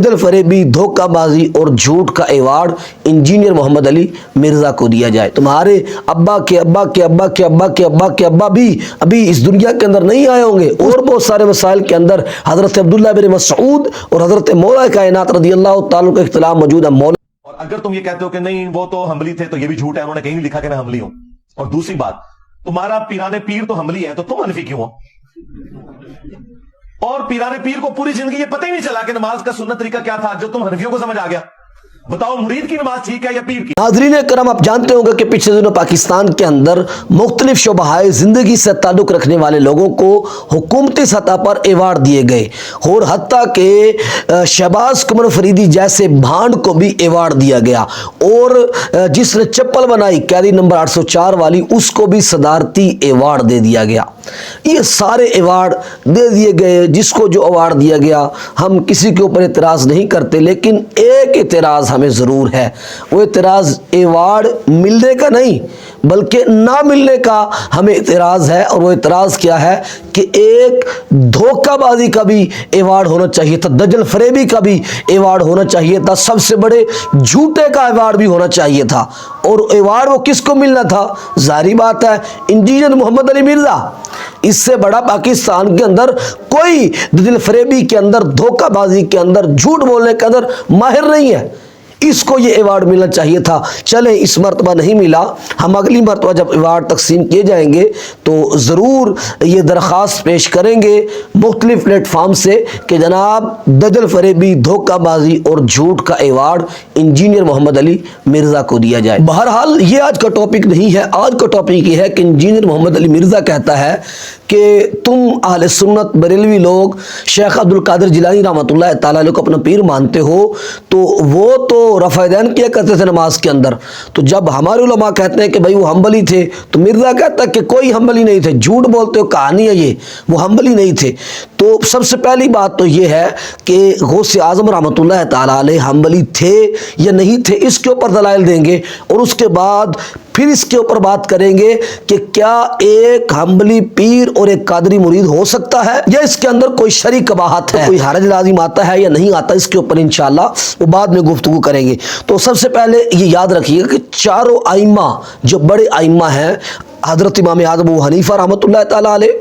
دل فریبی، دھوکہ بازی اور جھوٹ کا ایوارڈ انجینئر محمد علی مرزا کو دیا جائے۔ تمہارے ابا کے ابا کے ابا کے ابا کے ابا کے ابا بھی ابھی اس دنیا کے اندر نہیں آئے ہوں گے، اور بہت سارے مسائل کے اندر حضرت عبداللہ بن مسعود اور حضرت مولا کائنات رضی اللہ تعالیٰ کا اختلاف موجود ہے۔ مولا اور اگر تم یہ کہتے ہو کہ نہیں وہ تو حنبلی تھے تو یہ بھی جھوٹ ہے، انہوں نے کہیں نہیں لکھا کہ میں حنبلی ہوں۔ اور دوسری بات، تمہارا پیران پیر تو حنبلی ہے تو تم حنفی کیوں ہو؟ اور پیران پیر کو پوری زندگی یہ پتہ ہی نہیں چلا کہ نماز کا سنت طریقہ کیا تھا جو تم حنفیوں کو سمجھ آ گیا۔ بتاؤ مرید کی نماز ٹھیک ہے یا پیر کی؟ ناظرین کرام، آپ جانتے ہوں گے کہ پچھلے دنوں پاکستان کے اندر مختلف شعبۂ زندگی سے تعلق رکھنے والے لوگوں کو حکومتی سطح پر ایوارڈ دیے گئے، اور حتیٰ کہ شہباز قمر فریدی جیسے بھانڈ کو بھی ایوارڈ دیا گیا، اور جس نے چپل بنائی قیدی نمبر 804 والی اس کو بھی صدارتی ایوارڈ دے دیا گیا۔ یہ سارے ایوارڈ دے دیے گئے، جس کو جو ایوارڈ دیا گیا ہم کسی کے اوپر اعتراض نہیں کرتے، لیکن ایک اعتراض ہمیں ضرور ہے۔ وہ اعتراض ایوارڈ ملنے کا نہیں بلکہ نہ ملنے کا ہمیں اعتراض ہے، اور وہ اعتراض کیا ہے کہ ایک دھوکہ بازی کا بھی ایوارڈ ہونا چاہیے تھا، دجل فریبی کا بھی ایوارڈ ہونا چاہیے تھا، سب سے بڑے جھوٹے کا ایوارڈ بھی ہونا چاہیے تھا۔ اور ایوارڈ وہ کس کو ملنا تھا؟ ظاہری بات ہے انجینئر محمد علی مرزا۔ اس سے بڑا پاکستان کے اندر کوئی دجل فریبی کے اندر، دھوکہ بازی کے اندر، جھوٹ بولنے کے اندر ماہر نہیں ہے، اس کو یہ ایوارڈ ملنا چاہیے تھا۔ چلیں اس مرتبہ نہیں ملا، ہم اگلی مرتبہ جب ایوارڈ تقسیم کیے جائیں گے تو ضرور یہ درخواست پیش کریں گے مختلف پلیٹ فارم سے کہ جناب دجل فریبی، دھوکہ بازی اور جھوٹ کا ایوارڈ انجینئر محمد علی مرزا کو دیا جائے۔ بہرحال یہ آج کا ٹاپک نہیں ہے، آج کا ٹاپک یہ ہے کہ انجینئر محمد علی مرزا کہتا ہے کہ تم اہل سنت بریلوی لوگ شیخ عبد القادر جیلانی رحمۃ اللہ تعالیٰ علیہ کو اپنا پیر مانتے ہو، تو وہ تو رفع دین کیا کرتے تھے نماز کے اندر، تو جب ہمارے علماء کہتے ہیں کہ بھائی وہ حنبلی تھے تو مرزا کہتا ہے کہ کوئی حنبلی نہیں تھے، جھوٹ بولتے ہو، کہانی ہے یہ، وہ حنبلی نہیں تھے۔ تو سب سے پہلی بات تو یہ ہے کہ غوث اعظم رحمۃ اللہ تعالیٰ علیہ حنبلی تھے یا نہیں تھے، اس کے اوپر دلائل دیں گے، اور اس کے بعد پھر اس کے اوپر بات کریں گے کہ کیا ایک حنبلی پیر اور ایک قادری مرید ہو سکتا ہے، یا اس کے اندر کوئی شرعی قباحت ہے، کوئی حرج لازم آتا ہے یا نہیں آتا، اس کے اوپر انشاءاللہ وہ بعد میں گفتگو کریں گے۔ تو سب سے پہلے یہ یاد رکھیے گا کہ چاروں ائمہ جو بڑے ائمہ ہیں، حضرت امام اعظم ابو حنیفہ رحمۃ اللہ تعالیٰ علیہ،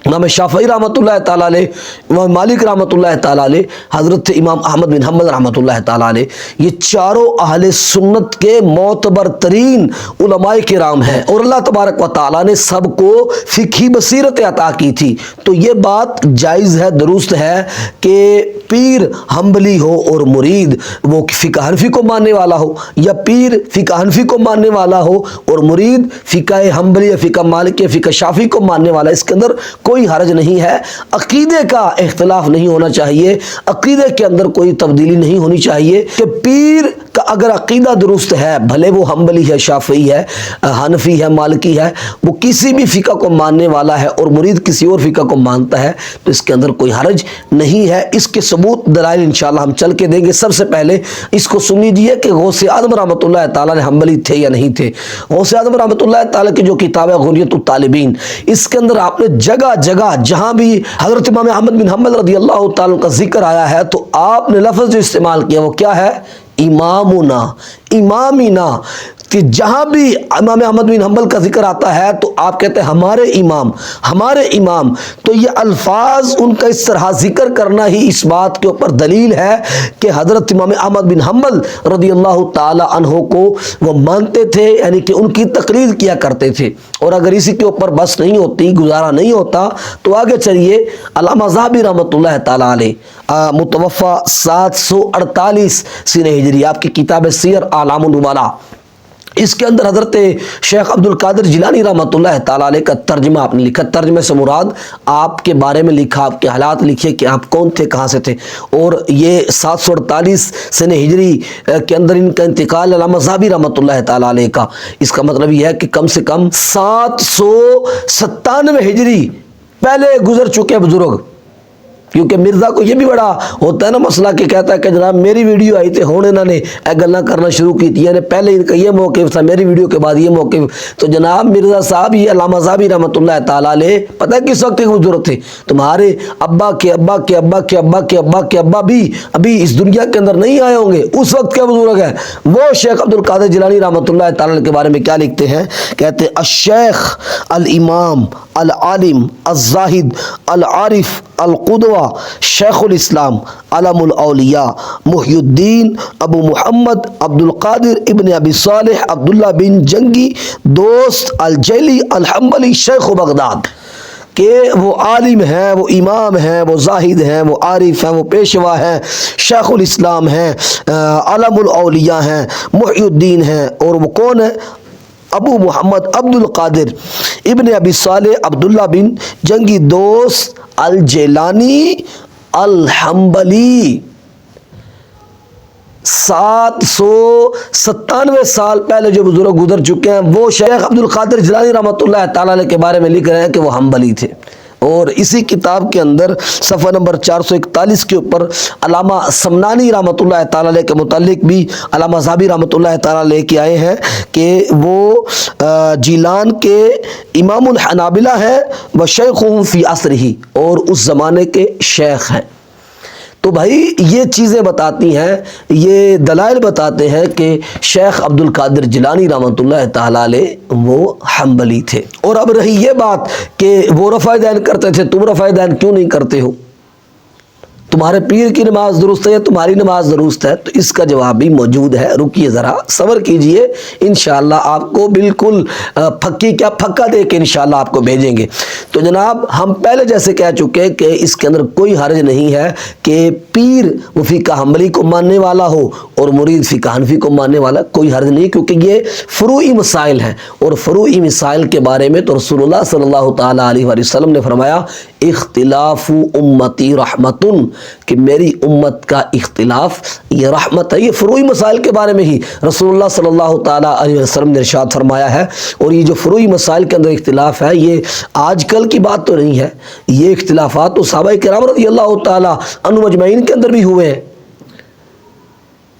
امام شافعی رحمۃ اللہ تعالیٰ علیہ، امام مالک رحمۃ اللہ تعالیٰ علیہ، حضرت امام احمد بن حنبل رحمۃ اللہ تعالیٰ علیہ، یہ چاروں اہل سنت کے معتبر ترین علماء کرام ہیں، اور اللہ تبارک و تعالیٰ نے سب کو فقہی بصیرت عطا کی تھی۔ تو یہ بات جائز ہے، درست ہے کہ پیر حنبلی ہو اور مرید وہ فقہ حنفی کو ماننے والا ہو، یا پیر فقہ حنفی کو ماننے والا ہو اور مرید فقہ حنبلی یا فقہ مالکی یا فقہ شافعی کو ماننے والا، اس کے اندر کوئی حرج نہیں ہے۔ عقیدے کا اختلاف نہیں ہونا چاہیے، عقیدے کے اندر کوئی تبدیلی نہیں ہونی چاہیے کہ پیر کا اگر عقیدہ درست ہے، بھلے وہ حنبلی ہے، شافعی ہے، حنفی ہے، مالکی ہے، وہ کسی بھی فقہ کو ماننے والا ہے اور مرید کسی اور فقہ کو مانتا ہے، تو اس کے اندر کوئی حرج نہیں ہے۔ اس کے ثبوت دلائل انشاءاللہ ہم چل کے دیں گے۔ سب سے پہلے اس کو سن لیجیے کہ غوث اعظم رحمۃ اللہ تعالیٰ نے حنبلی تھے یا نہیں تھے۔ غوث اعظم رحمۃ اللہ تعالیٰ کی جو کتاب ہے غنیۃ الطالبین، اس کے اندر آپ نے جگہ جگہ جہاں بھی حضرت امام احمد بن حنبل رضی اللہ تعالیٰ کا ذکر آیا ہے تو آپ نے لفظ جو استعمال کیا وہ کیا ہے؟ امامنا، امامینا، کہ جہاں بھی امام احمد بن حنبل کا ذکر آتا ہے تو آپ کہتے ہیں ہمارے امام، ہمارے امام۔ تو یہ الفاظ ان کا اس طرح ذکر کرنا ہی اس بات کے اوپر دلیل ہے کہ حضرت امام احمد بن حنبل رضی اللہ تعالی عنہ کو وہ مانتے تھے، یعنی کہ ان کی تقلید کیا کرتے تھے۔ اور اگر اسی کے اوپر بس نہیں ہوتی، گزارا نہیں ہوتا، تو آگے چلیے علامہ ذہبی رحمۃ اللہ تعالی علیہ، متوفی 748 سنہ ہجری، آپ کی کتاب سیر اعلام النبلاء، اس کے اندر حضرت شیخ عبد القادر جیلانی رحمۃ اللہ تعالیٰ علیہ کا ترجمہ آپ نے لکھا۔ ترجمے سے مراد آپ کے بارے میں لکھا، آپ کے حالات لکھے کہ آپ کون تھے، کہاں سے تھے، اور یہ 748 سنہ ہجری کے اندر ان کا انتقال علامہ ذہبی رحمۃ اللہ تعالیٰ علیہ کا، اس کا مطلب یہ ہے کہ کم سے کم 797 ہجری پہلے گزر چکے بزرگ، کیونکہ مرزا کو یہ بھی بڑا ہوتا ہے نا مسئلہ کہ کہتا ہے کہ جناب میری ویڈیو آئی تھی ہوں انہوں نے گلاں کرنا شروع کی تھی، یعنی پہلے ان کا یہ موقف تھا، میری ویڈیو کے بعد یہ موقف۔ تو جناب مرزا صاحب یہ علامہ صاحبی رحمۃ اللہ تعالیٰ علیہ پتہ ہے کس وقت کی ضرورت تھی؟ تمہارے ابا کے ابا کے ابا کے ابا کے ابا کے ابا بھی ابھی اس دنیا کے اندر نہیں آئے ہوں گے، اس وقت کیا بزرگ ہے وہ شیخ عبد القادر جیلانی رحمۃ اللہ تعالیٰ علیہ کے بارے میں کیا لکھتے ہیں؟ کہتے ہیں الشیخ الامام العالم الزاہد العارف القدوہ شیخ الاسلام علم الاولیاء محی الدین ابو محمد عبد القادر ابن ابی صالح عبداللہ بن جنگی دوست الجیلی الحنبلی شیخ بغداد، کہ وہ عالم ہیں، وہ امام ہیں، وہ زاہد ہیں، وہ عارف ہیں، وہ پیشوا ہیں، شیخ الاسلام ہیں، علم الاولیاء ہیں، محی الدین ہیں، اور وہ کون ہے؟ ابو محمد عبد القادر ابن ابی صالح عبداللہ بن جنگی دوست الجیلانی الحنبلی۔ 797 سال پہلے جو بزرگ گزر چکے ہیں وہ شیخ عبد القادر جیلانی رحمۃ اللہ تعالیٰ علیہ کے بارے میں لکھ رہے ہیں کہ وہ حنبلی تھے۔ اور اسی کتاب کے اندر صفحہ نمبر 441 کے اوپر علامہ سمنانی رحمۃ اللہ تعالیٰ علیہ کے متعلق بھی علامہ صاحبی رحمۃ اللہ تعالیٰ علیہ کے آئے ہیں کہ وہ جیلان کے امام الحنابلہ ہیں وشیخهم فی عصرہ، اور اس زمانے کے شیخ ہیں۔ تو بھائی یہ چیزیں بتاتی ہیں، یہ دلائل بتاتے ہیں کہ شیخ عبد القادر جیلانی رحمۃ اللہ تعالیٰ علیہ وہ حنبلی تھے۔ اور اب رہی یہ بات کہ وہ رفع دین کرتے تھے، تم رفع دین کیوں نہیں کرتے ہو؟ تمہارے پیر کی نماز درست ہے یا تمہاری نماز درست ہے؟ تو اس کا جواب بھی موجود ہے، رکیے ذرا صبر کیجئے، انشاءاللہ آپ کو بالکل پھکا دے کے انشاءاللہ آپ کو بھیجیں گے۔ تو جناب ہم پہلے جیسے کہہ چکے کہ اس کے اندر کوئی حرج نہیں ہے کہ پیر وہ فقہ حنبلی کو ماننے والا ہو اور مرید فقہ حنفی کو ماننے والا، کوئی حرج نہیں، کیونکہ یہ فروعی مسائل ہیں، اور فروعی مسائل کے بارے میں تو رسول اللہ صلی اللہ تعالیٰ علیہ وسلم نے فرمایا اختلاف امتی رحمتن، کہ میری امت کا اختلاف یہ رحمت ہے۔ یہ فروعی مسائل کے بارے میں ہی رسول اللہ صلی اللہ تعالیٰ علیہ وسلم نے ارشاد فرمایا ہے، اور یہ جو فروعی مسائل کے اندر اختلاف ہے یہ آج کل کی بات تو نہیں ہے، یہ اختلافات تو صحابہ کرام رضی اللہ تعالیٰ عنہم اجمعین کے اندر بھی ہوئے ہیں۔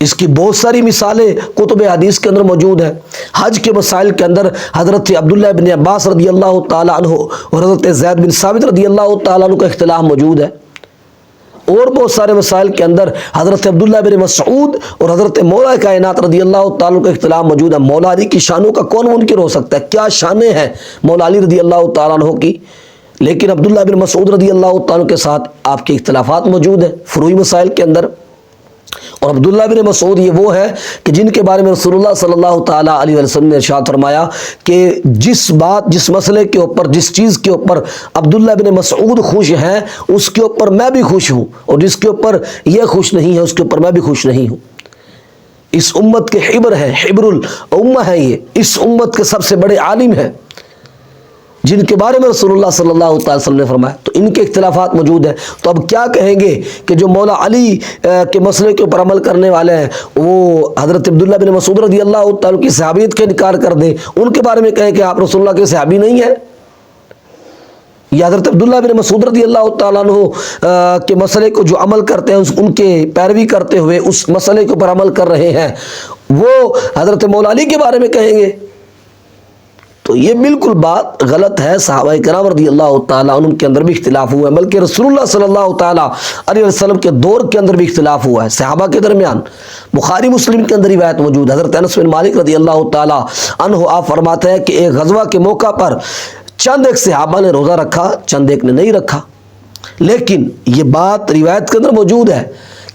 اس کی بہت ساری مثالیں کتب حدیث کے اندر موجود ہیں۔ حج کے مسائل کے اندر حضرت عبداللہ بن عباس رضی اللہ تعالیٰ عنہ اور حضرت زید بن ثابت رضی اللہ تعالیٰ عنہ کا اختلاف موجود ہے، اور بہت سارے مسائل کے اندر حضرت عبداللہ بن مسعود اور حضرت مولا کائنات رضی اللہ تعالیٰ عنہ کا اختلاف موجود ہے۔ مولا علی کی شانوں کا کون منکر ہو سکتا ہے؟ کیا شانیں ہیں مولا علی رضی اللہ تعالیٰ عنہ کی، لیکن عبداللہ بن مسعود رضی اللہ تعالیٰ عنہ کے ساتھ آپ کے اختلافات موجود ہیں فروعی مسائل کے اندر۔ اور عبداللہ بن مسعود یہ وہ ہے کہ جن کے بارے میں رسول اللہ صلی اللہ تعالیٰ علیہ وسلم نے ارشاد فرمایا کہ جس مسئلے کے اوپر، جس چیز کے اوپر عبداللہ بن مسعود خوش ہیں اس کے اوپر میں بھی خوش ہوں، اور جس کے اوپر یہ خوش نہیں ہے اس کے اوپر میں بھی خوش نہیں ہوں۔ اس امت کے حبر ہیں، حبر الامہ ہیں، یہ اس امت کے سب سے بڑے عالم ہیں جن کے بارے میں رسول اللہ صلی اللہ تعالی وسلم نے فرمایا، تو ان کے اختلافات موجود ہیں۔ تو اب کیا کہیں گے کہ جو مولا علی کے مسئلے کے اوپر عمل کرنے والے ہیں وہ حضرت عبداللہ بن مسعود رضی اللہ تعالیٰ کی صحابیت کا انکار کر دیں، ان کے بارے میں کہیں کہ آپ رسول اللہ کے صحابی نہیں ہیں؟ یا حضرت عبداللہ بن مسعود رضی اللہ تعالیٰ عنہ کے مسئلے کو جو عمل کرتے ہیں ان کے پیروی کرتے ہوئے اس مسئلے کے اوپر عمل کر رہے ہیں، وہ حضرت مولا علی کے بارے میں کہیں گے؟ تو یہ بالکل بات غلط ہے۔ صحابہ کرام رضی اللہ تعالیٰ عنہ کے اندر بھی اختلاف ہوا ہے، بلکہ رسول اللہ صلی اللہ تعالیٰ علیہ وسلم کے دور کے اندر بھی اختلاف ہوا ہے صحابہ کے درمیان۔ بخاری مسلم کے اندر روایت موجود ہے، حضرت انس بن مالک رضی اللہ تعالیٰ عنہ آپ فرماتے ہیں کہ ایک غزوہ کے موقع پر چند ایک صحابہ نے روزہ رکھا، چند ایک نے نہیں رکھا، لیکن یہ بات روایت کے اندر موجود ہے،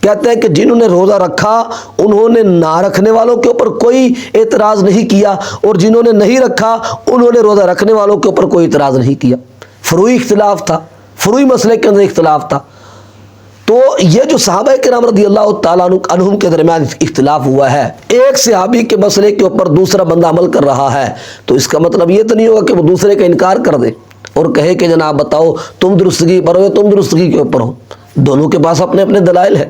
کہتے ہیں کہ جنہوں نے روزہ رکھا انہوں نے نہ رکھنے والوں کے اوپر کوئی اعتراض نہیں کیا، اور جنہوں نے نہیں رکھا انہوں نے روزہ رکھنے والوں کے اوپر کوئی اعتراض نہیں کیا۔ فروعی اختلاف تھا، فروعی مسئلے کے اندر اختلاف تھا۔ تو یہ جو صحابہ کرام رضی اللہ تعالیٰ عنہم کے درمیان اختلاف ہوا ہے، ایک صحابی کے مسئلے کے اوپر دوسرا بندہ عمل کر رہا ہے، تو اس کا مطلب یہ تو نہیں ہوگا کہ وہ دوسرے کا انکار کر دے اور کہے کہ جناب بتاؤ تم درستگی پر ہو یا تم درستگی کے اوپر ہو۔ دونوں کے پاس اپنے اپنے دلائل ہیں۔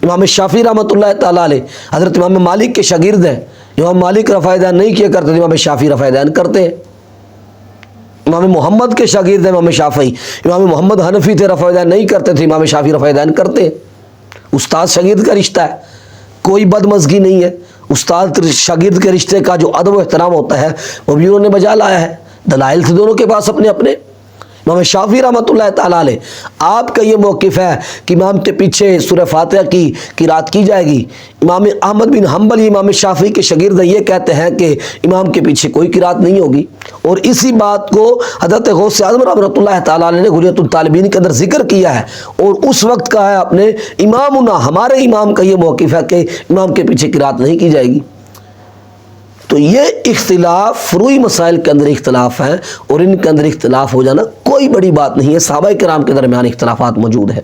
امام شافعی رحمۃ اللہ تعالیٰ علیہ حضرت امام مالک کے شاگرد ہیں، امام مالک رفع دین نہیں کیا کرتے، امام شافعی رفع دین کرتے ہیں۔ امام محمد کے شاگرد ہیں امام شافعی. امام محمد حنفی تھے، رفع دین نہیں کرتے تھے، امام شافعی رفع دین کرتے ہیں. استاد شاگرد کا رشتہ ہے، کوئی بدمزگی نہیں ہے. استاد شاگرد کے رشتے کا جو ادب و احترام ہوتا ہے وہ بھی انہوں نے بجا لایا ہے. دلائل تھے دونوں کے پاس اپنے اپنے. امام شافعی رحمۃ اللہ تعالیٰ علیہ، آپ کا یہ موقف ہے کہ امام کے پیچھے سورہ فاتحہ کی قرات کی جائے گی. امام احمد بن حنبل امام شافعی کے شاگرد یہ کہتے ہیں کہ امام کے پیچھے کوئی قرات نہیں ہوگی. اور اسی بات کو حضرت غوث اعظم رحمۃ اللہ تعالیٰ علیہ نے غنیۃ الطالبین کے اندر ذکر کیا ہے، اور اس وقت کہا ہے اپنے امامنا، ہمارے امام کا یہ موقف ہے کہ امام کے پیچھے قرات نہیں کی جائے گی. تو یہ اختلاف فروعی مسائل کے اندر اختلاف ہیں، اور ان کے اندر اختلاف ہو جانا کوئی بڑی بات نہیں ہے. صحابہ کرام کے درمیان اختلافات موجود ہیں.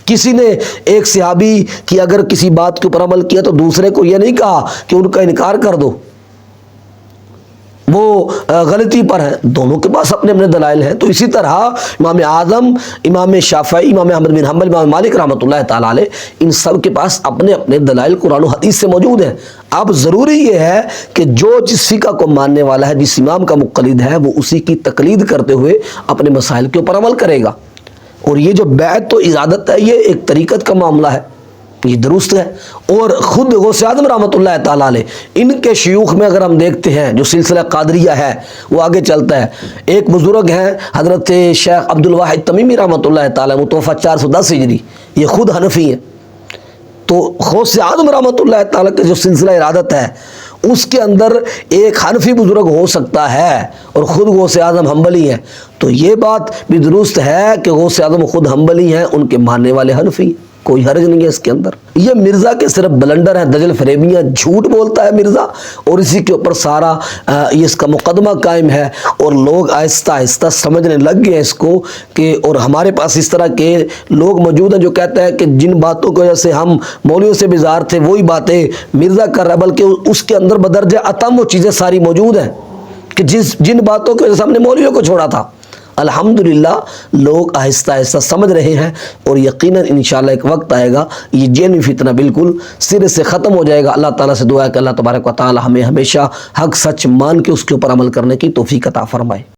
کسی نے ایک صحابی کی اگر کسی بات کے اوپر عمل کیا تو دوسرے کو یہ نہیں کہا کہ ان کا انکار کر دو، وہ غلطی پر ہیں. دونوں کے پاس اپنے اپنے دلائل ہیں. تو اسی طرح امام اعظم، امام شافعی، امام احمد بن حنبل، امام مالک رحمۃ اللہ تعالیٰ علیہ، ان سب کے پاس اپنے اپنے دلائل قرآن و حدیث سے موجود ہیں. اب ضروری یہ ہے کہ جو جس فقہ کو ماننے والا ہے، جس امام کا مقلد ہے، وہ اسی کی تقلید کرتے ہوئے اپنے مسائل کے اوپر عمل کرے گا. اور یہ جو بیعت و ارادت ہے، یہ ایک طریقت کا معاملہ ہے، یہ درست ہے. اور خود غوث اعظم رحمۃ اللہ تعالیٰ علیہ، ان کے شیوخ میں اگر ہم دیکھتے ہیں جو سلسلہ قادریہ ہے وہ آگے چلتا ہے. ایک بزرگ ہیں حضرت شیخ عبد الواحد تمیمی رحمۃ اللہ تعالیٰ، متوفہ 410 ہجری، یہ خود حنفی ہیں. تو غوث اعظم رحمۃ اللہ تعالیٰ کا جو سلسلہ ارادت ہے اس کے اندر ایک حنفی بزرگ ہو سکتا ہے اور خود غوث اعظم حنبلی ہیں. تو یہ بات بھی درست ہے کہ غوث اعظم خود حنبلی ہیں، ان کے ماننے والے حنفی، کوئی حرج نہیں ہے اس کے اندر. یہ مرزا کے صرف بلنڈر ہیں، دجل فریبیاں، جھوٹ بولتا ہے مرزا، اور اسی کے اوپر سارا یہ اس کا مقدمہ قائم ہے. اور لوگ آہستہ آہستہ سمجھنے لگ گئے اس کو کہ، اور ہمارے پاس اس طرح کے لوگ موجود ہیں جو کہتے ہیں کہ جن باتوں کو جیسے ہم مولویوں سے بیزار تھے وہی باتیں مرزا کر رہا ہے، بلکہ اس کے اندر بدرجہ اتم وہ چیزیں ساری موجود ہیں کہ جن باتوں کی وجہ سے ہم نے مولویوں کو چھوڑا تھا. الحمدللہ لوگ آہستہ آہستہ سمجھ رہے ہیں، اور یقیناً انشاءاللہ ایک وقت آئے گا یہ جینوی فتنہ بالکل سرے سے ختم ہو جائے گا. اللہ تعالیٰ سے دعا ہے کہ اللہ تبارک و تعالیٰ ہمیں ہمیشہ حق سچ مان کے اس کے اوپر عمل کرنے کی توفیق عطا فرمائے.